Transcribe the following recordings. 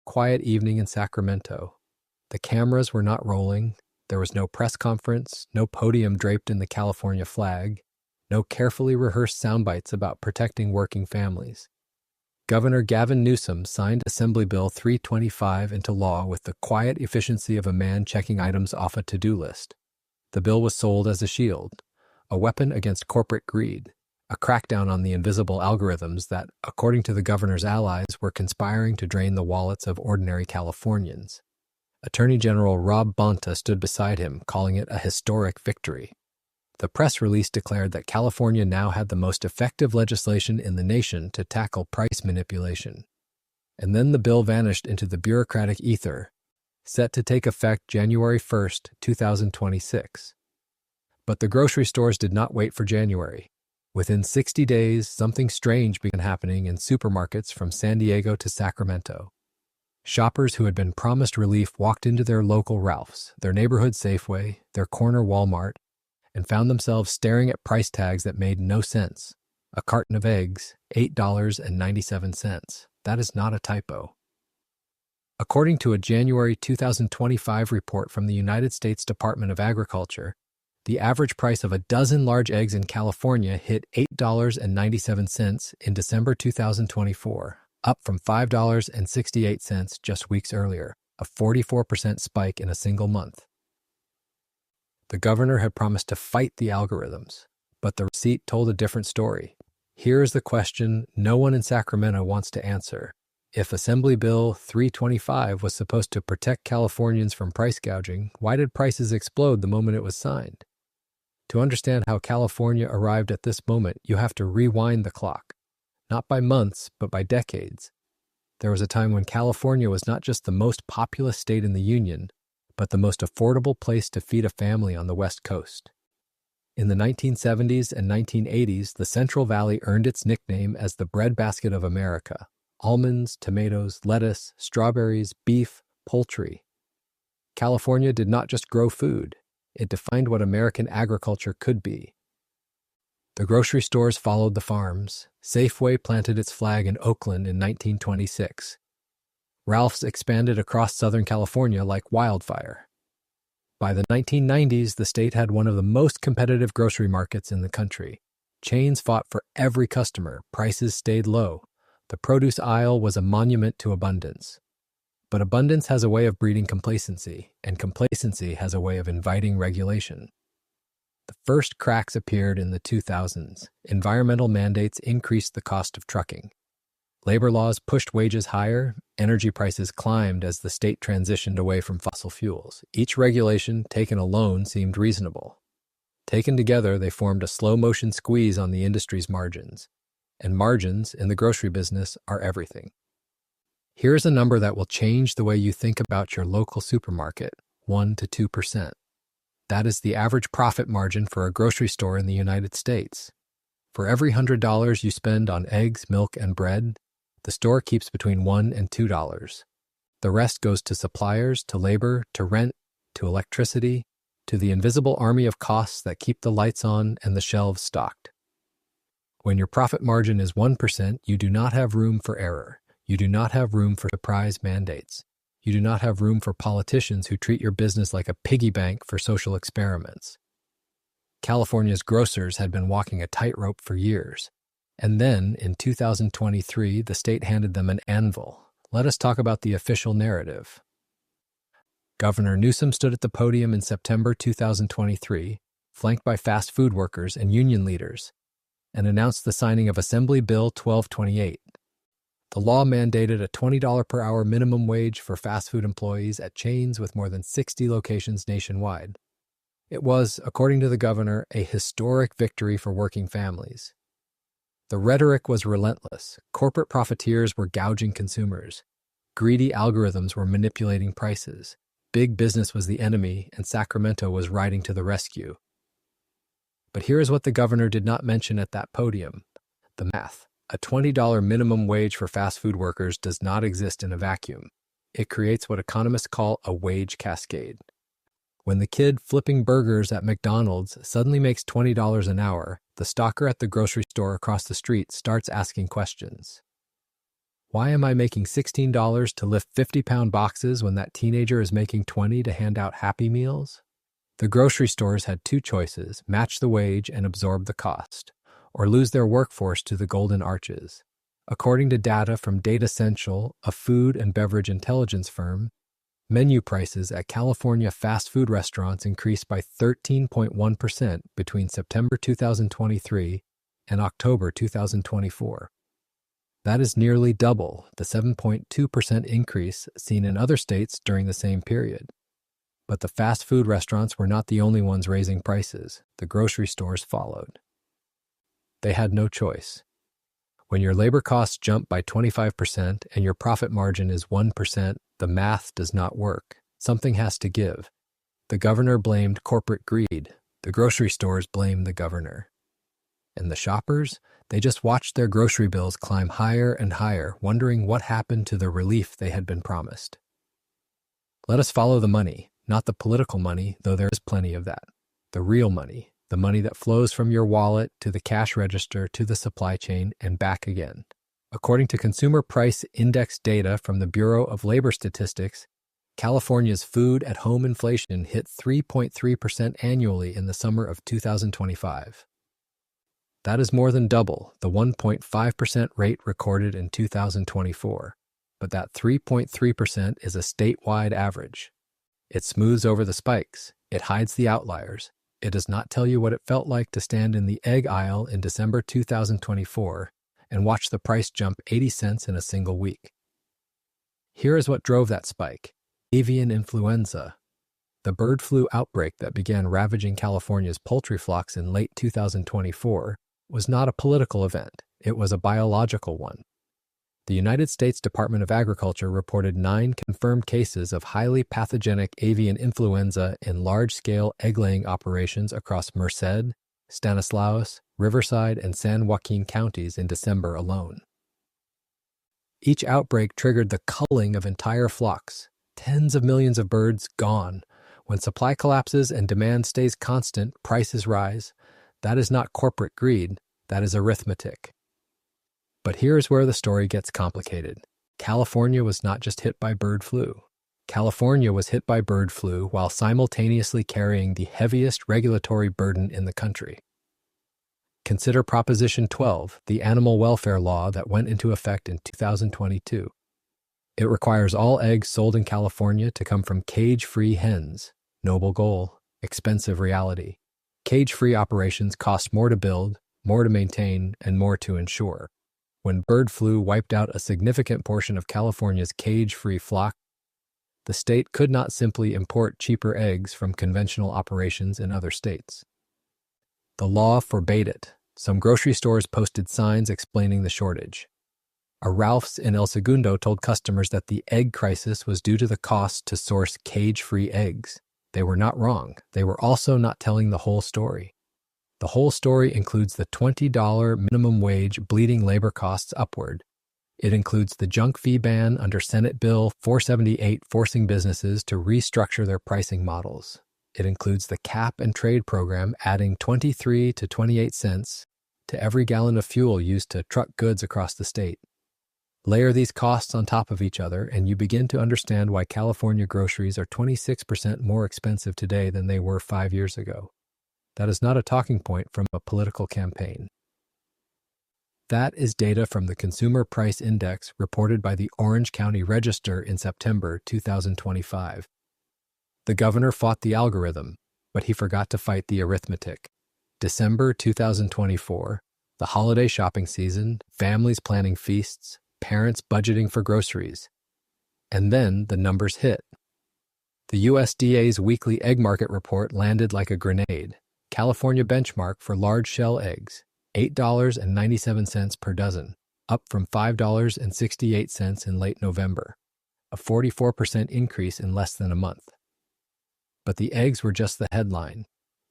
quiet evening in Sacramento. The cameras were not rolling. There was no press conference, no podium draped in the California flag, no carefully rehearsed soundbites about protecting working families. Governor Gavin Newsom signed Assembly Bill 325 into law with the quiet efficiency of a man checking items off a to-do list. The bill was sold as a shield, a weapon against corporate greed, a crackdown on the invisible algorithms that, according to the governor's allies, were conspiring to drain the wallets of ordinary Californians. Attorney General Rob Bonta stood beside him, calling it a historic victory. The press release declared that California now had the most effective legislation in the nation to tackle price manipulation. And then the bill vanished into the bureaucratic ether, set to take effect January 1st, 2026. But the grocery stores did not wait for January. Within 60 days, something strange began happening in supermarkets from San Diego to Sacramento. Shoppers who had been promised relief walked into their local Ralph's, their neighborhood Safeway, their corner Walmart, and found themselves staring at price tags that made no sense. A carton of eggs, $8.97. That is not a typo. According to a January 2025 report from the United States Department of Agriculture, the average price of a dozen large eggs in California hit $8.97 in December 2024, up from $5.68 just weeks earlier, a 44% spike in a single month. The governor had promised to fight the algorithms, but the receipt told a different story. Here is the question no one in Sacramento wants to answer. If Assembly Bill 325 was supposed to protect Californians from price gouging, why did prices explode the moment it was signed? To understand how California arrived at this moment, you have to rewind the clock. Not by months, but by decades. There was a time when California was not just the most populous state in the Union, but the most affordable place to feed a family on the West Coast. In the 1970s and 1980s, the Central Valley earned its nickname as the breadbasket of America. Almonds, tomatoes, lettuce, strawberries, beef, poultry. California did not just grow food, it defined what American agriculture could be. The grocery stores followed the farms. Safeway planted its flag in Oakland in 1926. Ralph's expanded across Southern California like wildfire. By the 1990s, the state had one of the most competitive grocery markets in the country. Chains fought for every customer, prices stayed low. The produce aisle was a monument to abundance. But abundance has a way of breeding complacency, and complacency has a way of inviting regulation. The first cracks appeared in the 2000s. Environmental mandates increased the cost of trucking. Labor laws pushed wages higher, energy prices climbed as the state transitioned away from fossil fuels. Each regulation, taken alone, seemed reasonable. Taken together, they formed a slow-motion squeeze on the industry's margins. And margins, in the grocery business, are everything. Here is a number that will change the way you think about your local supermarket, 1 to 2%. That is the average profit margin for a grocery store in the United States. For every $100 you spend on eggs, milk, and bread, the store keeps between $1 and $2. The rest goes to suppliers, to labor, to rent, to electricity, to the invisible army of costs that keep the lights on and the shelves stocked. When your profit margin is 1%, you do not have room for error. You do not have room for surprise mandates. You do not have room for politicians who treat your business like a piggy bank for social experiments. California's grocers had been walking a tightrope for years. And then, in 2023, the state handed them an anvil. Let us talk about the official narrative. Governor Newsom stood at the podium in September 2023, flanked by fast food workers and union leaders, and announced the signing of Assembly Bill 1228. The law mandated a $20 per hour minimum wage for fast food employees at chains with more than 60 locations nationwide. It was, according to the governor, a historic victory for working families. The rhetoric was relentless. Corporate profiteers were gouging consumers. Greedy algorithms were manipulating prices. Big business was the enemy, and Sacramento was riding to the rescue. But here is what the governor did not mention at that podium: the math. A $20 minimum wage for fast food workers does not exist in a vacuum. It creates what economists call a wage cascade. When the kid flipping burgers at McDonald's suddenly makes $20 an hour, the stocker at the grocery store across the street starts asking questions. Why am I making $16 to lift 50-pound boxes when that teenager is making $20 to hand out Happy Meals? The grocery stores had two choices: match the wage and absorb the cost, or lose their workforce to the golden arches. According to data from Datacentral, a food and beverage intelligence firm, menu prices at California fast food restaurants increased by 13.1% between September 2023 and October 2024. That is nearly double the 7.2% increase seen in other states during the same period. But the fast food restaurants were not the only ones raising prices. The grocery stores followed. They had no choice. When your labor costs jump by 25% and your profit margin is 1%, the math does not work. Something has to give. The governor blamed corporate greed. The grocery stores blamed the governor. And the shoppers? They just watched their grocery bills climb higher and higher, wondering what happened to the relief they had been promised. Let us follow the money, not the political money, though there is plenty of that. The real money. The money that flows from your wallet to the cash register to the supply chain and back again. According to Consumer Price Index data from the Bureau of Labor Statistics, California's food-at-home inflation hit 3.3% annually in the summer of 2025. That is more than double the 1.5% rate recorded in 2024, but that 3.3% is a statewide average. It smooths over the spikes. It hides the outliers. It does not tell you what it felt like to stand in the egg aisle in December 2024 and watch the price jump 80 cents in a single week. Here is what drove that spike: avian influenza. The bird flu outbreak that began ravaging California's poultry flocks in late 2024 was not a political event. It was a biological one. The United States Department of Agriculture reported 9 confirmed cases of highly pathogenic avian influenza in large-scale egg-laying operations across Merced, Stanislaus, Riverside, and San Joaquin counties in December alone. Each outbreak triggered the culling of entire flocks, tens of millions of birds gone. When supply collapses and demand stays constant, prices rise. That is not corporate greed, that is arithmetic. But here is where the story gets complicated. California was not just hit by bird flu. California was hit by bird flu while simultaneously carrying the heaviest regulatory burden in the country. Consider Proposition 12, the animal welfare law that went into effect in 2022. It requires all eggs sold in California to come from cage-free hens. Noble goal, expensive reality. Cage-free operations cost more to build, more to maintain, and more to insure. When bird flu wiped out a significant portion of California's cage-free flock, the state could not simply import cheaper eggs from conventional operations in other states. The law forbade it. Some grocery stores posted signs explaining the shortage. A Ralph's in El Segundo told customers that the egg crisis was due to the cost to source cage-free eggs. They were not wrong. They were also not telling the whole story. The whole story includes the $20 minimum wage bleeding labor costs upward. It includes the junk fee ban under Senate Bill 478 forcing businesses to restructure their pricing models. It includes the cap and trade program adding 23 to 28 cents to every gallon of fuel used to truck goods across the state. Layer these costs on top of each other, and you begin to understand why California groceries are 26% more expensive today than they were 5 years ago. That is not a talking point from a political campaign. That is data from the Consumer Price Index reported by the Orange County Register in September 2025. The governor fought the algorithm, but he forgot to fight the arithmetic. December 2024, the holiday shopping season, families planning feasts, parents budgeting for groceries. And then the numbers hit. The USDA's weekly egg market report landed like a grenade. California benchmark for large shell eggs, $8.97 per dozen, up from $5.68 in late November, a 44% increase in less than a month. But the eggs were just the headline.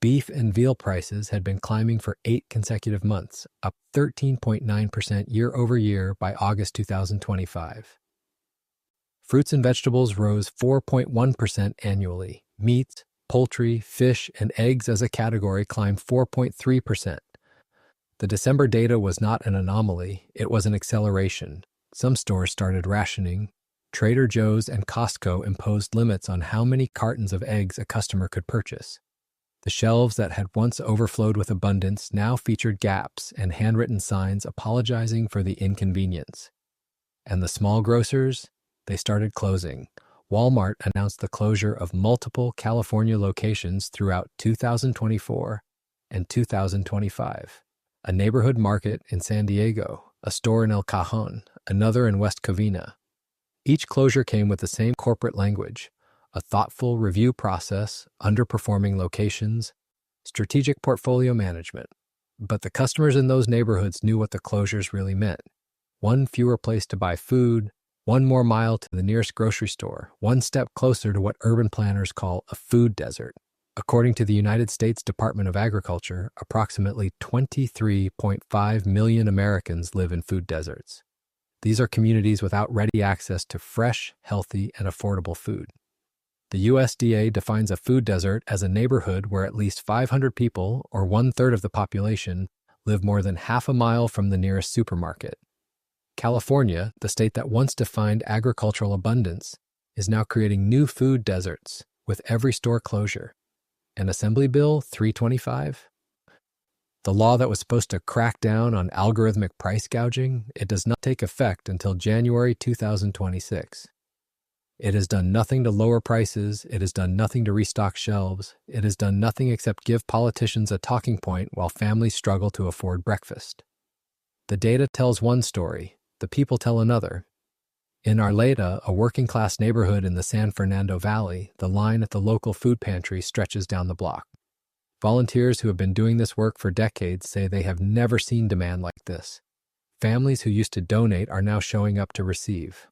Beef and veal prices had been climbing for 8 consecutive months, up 13.9% year over year by August 2025. Fruits and vegetables rose 4.1% annually. Meats, poultry, fish, and eggs as a category climbed 4.3%. The December data was not an anomaly, it was an acceleration. Some stores started rationing. Trader Joe's and Costco imposed limits on how many cartons of eggs a customer could purchase. The shelves that had once overflowed with abundance now featured gaps and handwritten signs apologizing for the inconvenience. And the small grocers, they started closing. Walmart announced the closure of multiple California locations throughout 2024 and 2025. A neighborhood market in San Diego, a store in El Cajon, another in West Covina. Each closure came with the same corporate language: a thoughtful review process, underperforming locations, strategic portfolio management. But the customers in those neighborhoods knew what the closures really meant. One fewer place to buy food, one more mile to the nearest grocery store, one step closer to what urban planners call a food desert. According to the United States Department of Agriculture, approximately 23.5 million Americans live in food deserts. These are communities without ready access to fresh, healthy, and affordable food. The USDA defines a food desert as a neighborhood where at least 500 people, or 1/3 of the population, live more than half a mile from the nearest supermarket. California, the state that once defined agricultural abundance, is now creating new food deserts with every store closure. And Assembly Bill 325? The law that was supposed to crack down on algorithmic price gouging, it does not take effect until January 2026. It has done nothing to lower prices, it has done nothing to restock shelves, it has done nothing except give politicians a talking point while families struggle to afford breakfast. The data tells one story, the people tell another. In Arleta, a working-class neighborhood in the San Fernando Valley, the line at the local food pantry stretches down the block. Volunteers who have been doing this work for decades say they have never seen demand like this. Families who used to donate are now showing up to receive.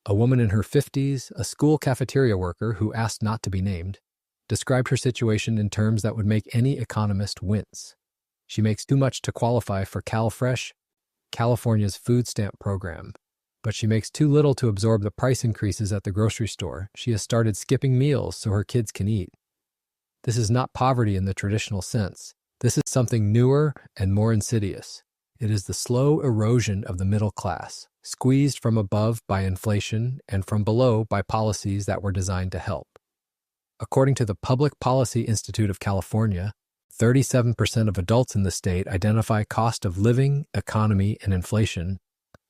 A woman in her 50s, a school cafeteria worker who asked not to be named, described her situation in terms that would make any economist wince. She makes too much to qualify for CalFresh, California's food stamp program, but she makes too little to absorb the price increases at the grocery store. She has started skipping meals so her kids can eat. This is not poverty in the traditional sense. This is something newer and more insidious. It is the slow erosion of the middle class, squeezed from above by inflation and from below by policies that were designed to help. According to the Public Policy Institute of California, 37% of adults in the state identify cost of living, economy, and inflation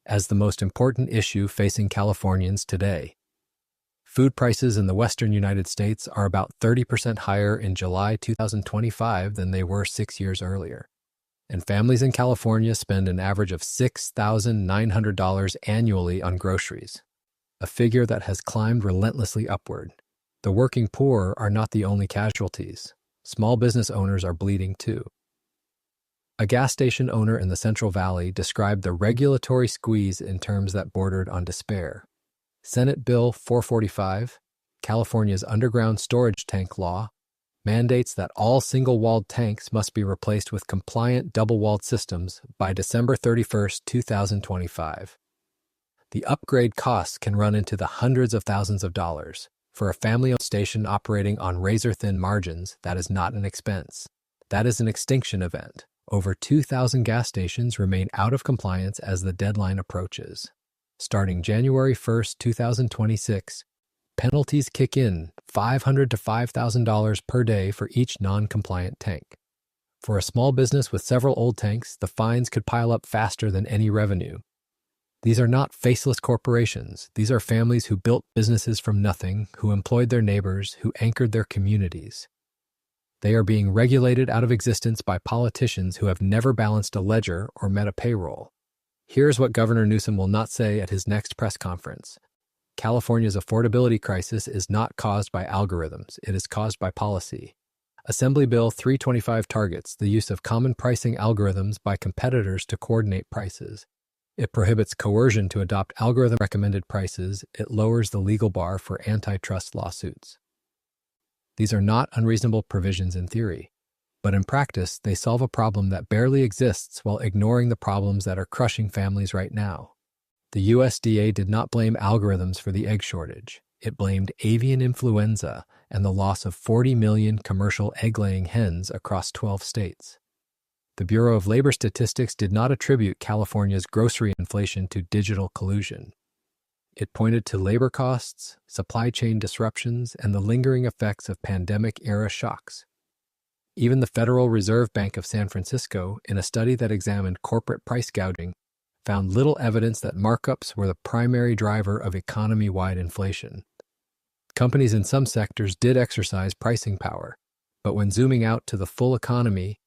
as the most important issue facing Californians today. Food prices in the western United States are about 30% higher in July 2025 than they were 6 years earlier. And families in California spend an average of $6,900 annually on groceries, a figure that has climbed relentlessly upward. The working poor are not the only casualties. Small business owners are bleeding too. A gas station owner in the Central Valley described the regulatory squeeze in terms that bordered on despair. Senate Bill 445, California's underground storage tank law, mandates that all single-walled tanks must be replaced with compliant double-walled systems by December 31, 2025. The upgrade costs can run into the hundreds of thousands of dollars. For a family-owned station operating on razor-thin margins, that is not an expense. That is an extinction event. Over 2,000 gas stations remain out of compliance as the deadline approaches. Starting January 1, 2026, penalties kick in, $500 to $5,000 per day for each non-compliant tank. For a small business with several old tanks, the fines could pile up faster than any revenue. These are not faceless corporations. These are families who built businesses from nothing, who employed their neighbors, who anchored their communities. They are being regulated out of existence by politicians who have never balanced a ledger or met a payroll. Here's what Governor Newsom will not say at his next press conference. California's affordability crisis is not caused by algorithms. It is caused by policy. Assembly Bill 325 targets the use of common pricing algorithms by competitors to coordinate prices. It prohibits coercion to adopt algorithm-recommended prices. It lowers the legal bar for antitrust lawsuits. These are not unreasonable provisions in theory, but in practice, they solve a problem that barely exists while ignoring the problems that are crushing families right now. The USDA did not blame algorithms for the egg shortage. It blamed avian influenza and the loss of 40 million commercial egg-laying hens across 12 states. The Bureau of Labor Statistics did not attribute California's grocery inflation to digital collusion. It pointed to labor costs, supply chain disruptions, and the lingering effects of pandemic-era shocks. Even the Federal Reserve Bank of San Francisco, in a study that examined corporate price gouging, found little evidence that markups were the primary driver of economy-wide inflation. Companies in some sectors did exercise pricing power, but when zooming out to the full economy,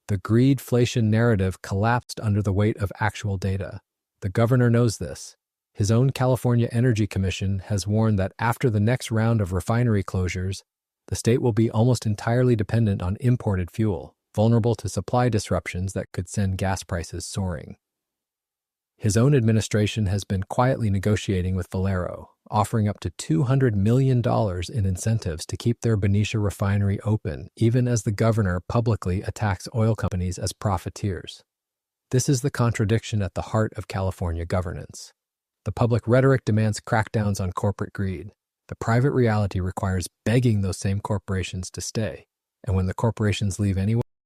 the greedflation narrative collapsed under the weight of actual data. The governor knows this. His own California Energy Commission has warned that after the next round of refinery closures, the state will be almost entirely dependent on imported fuel, vulnerable to supply disruptions that could send gas prices soaring. His own administration has been quietly negotiating with Valero, offering up to $200 million in incentives to keep their Benicia refinery open, even as the governor publicly attacks oil companies as profiteers. This is the contradiction at the heart of California governance. The public rhetoric demands crackdowns on corporate greed. The private reality requires begging those same corporations to stay. And when the corporations leave anyway,